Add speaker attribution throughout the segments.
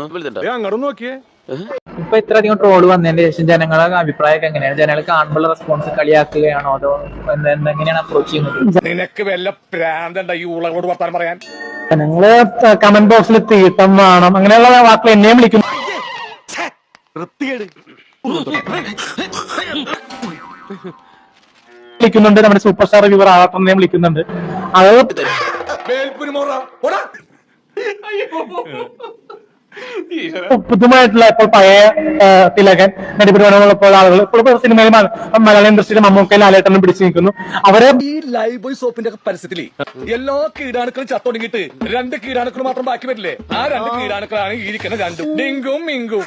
Speaker 1: അങ്ങോട്ട് നോക്കിയേ.
Speaker 2: ഇപ്പൊ ഇത്രയധികം ട്രോള് വന്നതിന് ശേഷം ജനങ്ങളുടെ അഭിപ്രായമൊക്കെ എങ്ങനെയാണ്? ജനങ്ങൾ കാണുമ്പോൾ റെസ്പോൺസ് കളിയാക്കുകയാണോ അതോ എങ്ങനെയാണ് അപ്രോച്ച് ചെയ്യുന്നത്?
Speaker 1: നിനക്ക് വല്ല പ്രാന്തണ്ട ഈ ഉളകളോട് വർത്താനം പറയാൻ?
Speaker 2: ജനങ്ങള് കമന്റ് ബോക്സിൽ തീട്ടം വേണം അങ്ങനെയുള്ള വാക്കുകൾ എന്നെയും വിളിക്കുന്നു. വിളിക്കുന്നുണ്ട്, നമ്മുടെ സൂപ്പർ സ്റ്റാർ വ്യൂവർ ആവട്ടെന്നെ വിളിക്കുന്നുണ്ട്. അത് പുതുമായിട്ടുള്ള ഇപ്പോൾ പഴയ തിലകൻ നടിപുരമുള്ളപ്പോൾ ആളുകൾ ഇപ്പോൾ സിനിമയിൽ മലയാള ഇൻഡസ്ട്രിയിലെ മമ്മൂക്കയിൽ ലാലേട്ടനും പിടിച്ചു നിൽക്കുന്നു. അവരെ
Speaker 1: ഈ ലൈഫ് ബോയ് സോപ്പിന്റെ പരസ്യത്തില് എല്ലാ കീടാണുക്കളും ചത്തൊടുങ്ങിട്ട് 2 കീടാണുക്കൾ മാത്രം ബാക്കി വരില്ലേ? ആ 2 കീടാണുക്കളാണ് ഇരിക്കുന്ന 2 ഡിങ്കും മിങ്കും.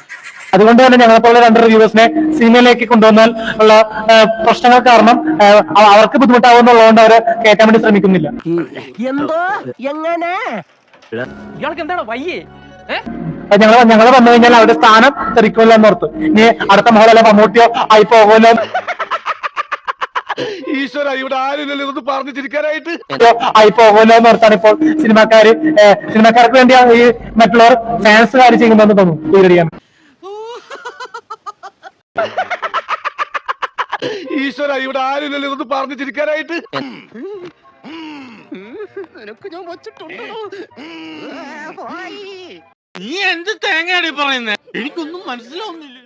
Speaker 2: അതുകൊണ്ട് തന്നെ ഞങ്ങളെപ്പോലെ 2 റിവ്യൂവേഴ്സിനെ സിനിമയിലേക്ക് കൊണ്ടുവന്നാൽ ഉള്ള പ്രശ്നങ്ങൾ കാരണം അവർക്ക് ബുദ്ധിമുട്ടാവുന്നുള്ളതുകൊണ്ട് അവരെ കയറ്റാൻ വേണ്ടി ശ്രമിക്കുന്നില്ല.
Speaker 3: എന്തോ എങ്ങനെ ഇയാൾക്ക് എന്താണ് വയ്യേ?
Speaker 2: ഞങ്ങൾ വന്നു കഴിഞ്ഞാൽ അവരുടെ സ്ഥാനം തെറിക്കുമല്ലോ എന്നോർത്ത്. ഇനി അടുത്ത മോഹൻലാലോ മമ്മൂട്ടിയോ ആയി പോകുമല്ലോ
Speaker 1: ഈശ്വര, ഇവിടെ ആരുമില്ലല്ലോ ഇതൊന്ന് പറഞ്ഞു ചിരിക്കാനായിട്ട്.
Speaker 2: ആയി പോകുമല്ലോ എന്നോർത്താണ് ഇപ്പോൾ സിനിമാക്കാർക്ക് വേണ്ടി ഈ മറ്റുള്ളവർ ഫാൻസ് കാര്യം ചെയ്യുന്നതെന്ന് തോന്നുന്നു. പേരടിയാൻ
Speaker 1: ഈശ്വര, ഇവിടെ ആരുമില്ലല്ലോ ഇതൊന്ന് പറഞ്ഞു ചിരിക്കാനായിട്ട്.
Speaker 4: നീ എന്ത് തേങ്ങയാണ് പറയുന്നത്? എനിക്കൊന്നും മനസ്സിലാവുന്നില്ല.